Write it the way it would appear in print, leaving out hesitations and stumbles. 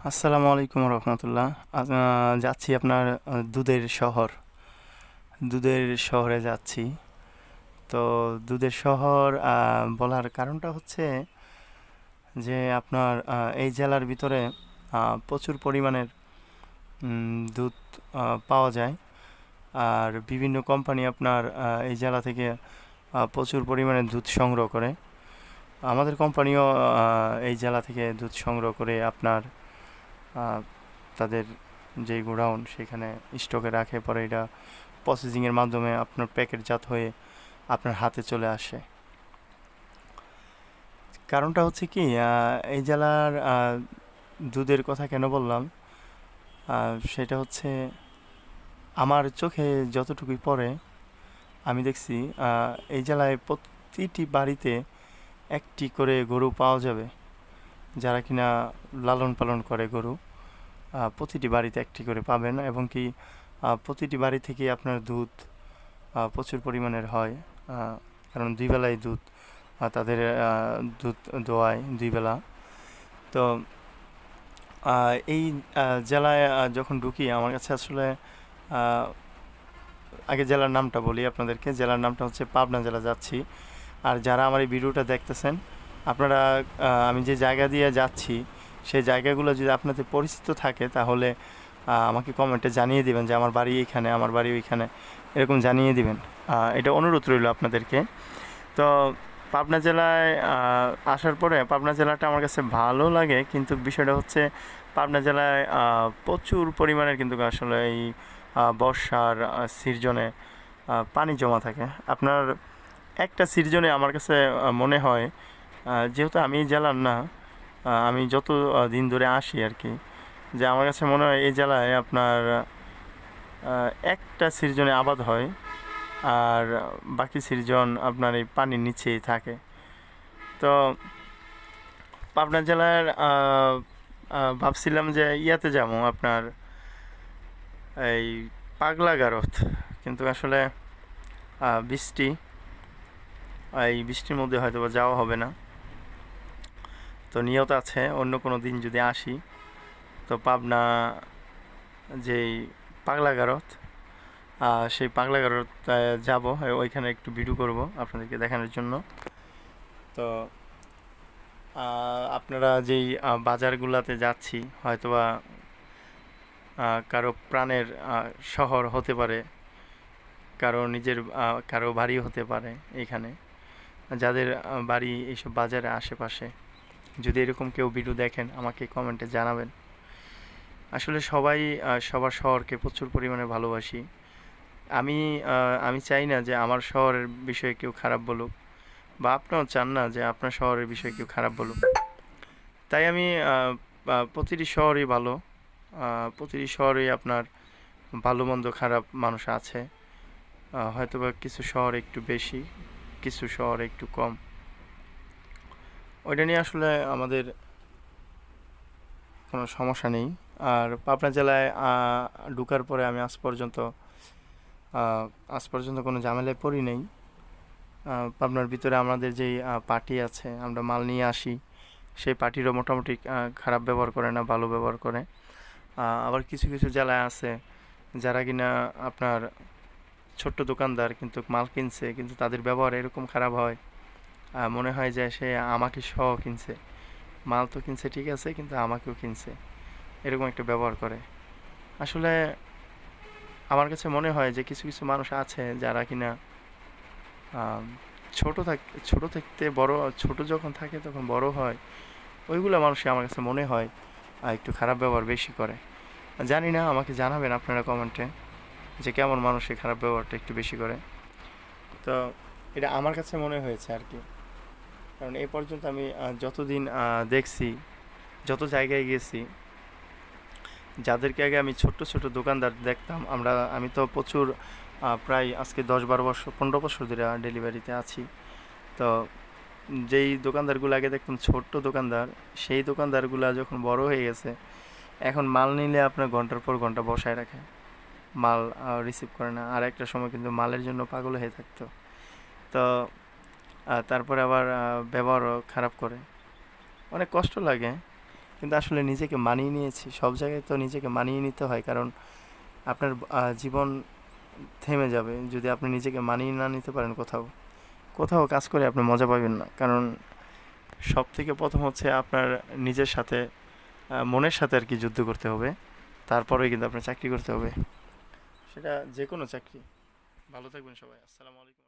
আসসালামু আলাইকুম রহমতুল্লাহ। যাচ্ছি আপনার দুধের শহরে যাচ্ছি। তো দুধের শহর বলার কারণটা হচ্ছে যে আপনার এই জেলার ভিতরে প্রচুর পরিমাণের দুধ পাওয়া যায়। আর বিভিন্ন কোম্পানি আপনার এই জেলা থেকে প্রচুর পরিমাণে দুধ সংগ্রহ করে। আমাদের কোম্পানিও এই জেলা থেকে দুধ সংগ্রহ করে আপনার আহ, তাদের যে গোডাউন সেখানে স্টকে রাখে, পরে এটা প্রসেসিংয়ের মাধ্যমে আপনার প্যাকেটজাত হয়ে আপনার হাতে চলে আসে। কারণটা হচ্ছে কি, এই জেলার দুধের কথা কেন বললাম, সেটা হচ্ছে আমার চোখে যতটুকুই পড়ে আমি দেখছি এই জেলায় প্রতিটি বাড়িতে একটি করে গরু পাওয়া যাবে। যারা কিনা লালন পালন করে গরু, প্রতিটি বাড়িতে একটি করে পাবেন, এবং কি প্রতিটি বাড়ি থেকে আপনার দুধ প্রচুর পরিমাণের হয়। কারণ দুই বেলায় দুধ তাদের দুধ দোয়ায় দুই বেলা। তো এই জেলায় যখন ঢুকি আমার কাছে আসলে আহ, আগে জেলার নামটা বলি আপনাদেরকে। জেলার নামটা হচ্ছে পাবনা জেলা যাচ্ছি। আর যারা আমার এই ভিডিওটা দেখতেছেন, আপনারা আমি যে জায়গা দিয়ে যাচ্ছি সেই জায়গাগুলো যদি আপনাদের পরিচিত থাকে তাহলে আমাকে কমেন্টে জানিয়ে দিবেন যে আমার বাড়ি এইখানে, আমার বাড়ি ওইখানে, এরকম জানিয়ে দিবেন। এটা অনুরোধ রইল আপনাদেরকে। তো পাবনা জেলায় আসার পরে পাবনা জেলাটা আমার কাছে ভালো লাগে, কিন্তু বিষয়টা হচ্ছে পাবনা জেলায় প্রচুর পরিমাণের কিন্তু আসলে এই বর্ষার সিজনে পানি জমা থাকে। আপনার একটা সিজনে আমার কাছে মনে হয়, যেহেতু আমি এই জেলার না, আমি যত দিন ধরে আসি আর কি, যে আমার কাছে মনে হয় এই জেলায় আপনার একটা সিজনে আবাদ হয়, আর বাকি সিজন আপনার এই পানির নিচেই থাকে। তো পাবনা জেলার ভাবছিলাম যে ইয়াতে যাবো আপনার এই পাগলা গারদ, কিন্তু আসলে বৃষ্টি, এই বৃষ্টির মধ্যে হয়তো বা যাওয়া হবে না। তো নিয়ত আছে অন্য কোনো দিন যদি আসি তো পাবনা যেই পাগলা গারদ, সেই পাগলা গারদ যাব, ওইখানে একটু ভিডিও করব আপনাদেরকে দেখানোর জন্য। তো আপনারা যেই বাজারগুলোতে যাচ্ছি হয়তোবা কারো প্রাণের শহর হতে পারে, কারো নিজের কারো বাড়ি হতে পারে এইখানে। যাদের বাড়ি এইসব বাজারের আশেপাশে, যদি এরকম কেউ ভিডিও দেখেন আমাকে কমেন্টে জানাবেন। আসলে সবাই সবার শহরকে প্রচুর পরিমাণে ভালোবাসি। আমি আমি চাই না যে আমার শহরের বিষয়ে কেউ খারাপ বলুক, বা আপনিও চান না যে আপনার শহরের বিষয়ে কেউ খারাপ বলুক। তাই আমি প্রতিটি শহরই ভালো, প্রতিটি শহরেই আপনার ভালো মন্দ খারাপ মানুষ আছে। হয়তোবা কিছু শহর একটু বেশি, কিছু শহর একটু কম। ওইটা নিয়ে আসলে আমাদের কোনো সমস্যা নেই। আর পাবনা জেলায় ঢোকার পরে আমি আজ পর্যন্ত কোনো ঝামেলায় পড়ি নাই। পাবনার ভিতরে আমাদের যেই পার্টি আছে, আমরা মাল নিয়ে আসি, সেই পার্টিরও মোটামুটি খারাপ ব্যবহার করে না, ভালো ব্যবহার করে। আবার কিছু কিছু জেলায় আছে যারা কিনা আপনার ছোট্ট দোকানদার কিন্তু মাল কিনছে, কিন্তু তাদের ব্যবহার এরকম খারাপ হয়, মনে হয় যে সে আমাকে সহ কিনছে। মাল তো কিনছে ঠিক আছে, কিন্তু আমাকেও কিনছে, এরকম একটা ব্যবহার করে। আসলে আমার কাছে মনে হয় যে কিছু কিছু মানুষ আছে যারা কিনা আম, ছোট থাকতে বড়, ছোট যখন থাকে তখন বড় হয়, ওইগুলো মানুষই আমার কাছে মনে হয় একটু খারাপ ব্যবহার বেশি করে। জানি না, আমাকে জানাবেন আপনারা কমেন্টে যে কেমন মানুষ এই খারাপ ব্যবহারটা একটু বেশি করে। তো এটা আমার কাছে মনে হয়েছে আর কি। কারণ এই পর্যন্ত আমি যতদিন দেখছি, যত জায়গায় গেছি, যাদেরকে আগে আমি ছোট্ট ছোট দোকানদার দেখতাম, আমি তো প্রচুর প্রায় আজকে 10-12 বছর 15 বছর ধরে ডেলিভারিতে আছি। তো যেই দোকানদারগুলো আগে দেখতাম ছোট্ট দোকানদার, সেই দোকানদারগুলো যখন বড় হয়ে গেছে, এখন মাল নিলে আপনার ঘন্টার পর ঘন্টা বসায় রাখে, মাল রিসিভ করে না। আর একটা সময় কিন্তু মালের জন্য পাগল হয়ে থাকতো। তো তারপরে আবার ব্যবহারও খারাপ করে, অনেক কষ্ট লাগে। কিন্তু আসলে নিজেকে মানিয়ে নিয়েছি, সব জায়গায় তো নিজেকে মানিয়ে নিতে হয়, কারণ আপনার জীবন থেমে যাবে যদি আপনি নিজেকে মানিয়ে না নিতে পারেন। কোথাও কোথাও কাজ করে আপনি মজা পাবেন না, কারণ সব থেকে প্রথম হচ্ছে আপনার নিজের সাথে, মনের সাথে আর কি যুদ্ধ করতে হবে, তারপরে কিন্তু আপনার চাকরি করতে হবে, সেটা যে কোনো চাকরি। ভালো থাকবেন সবাই, আসসালামু আলাইকুম।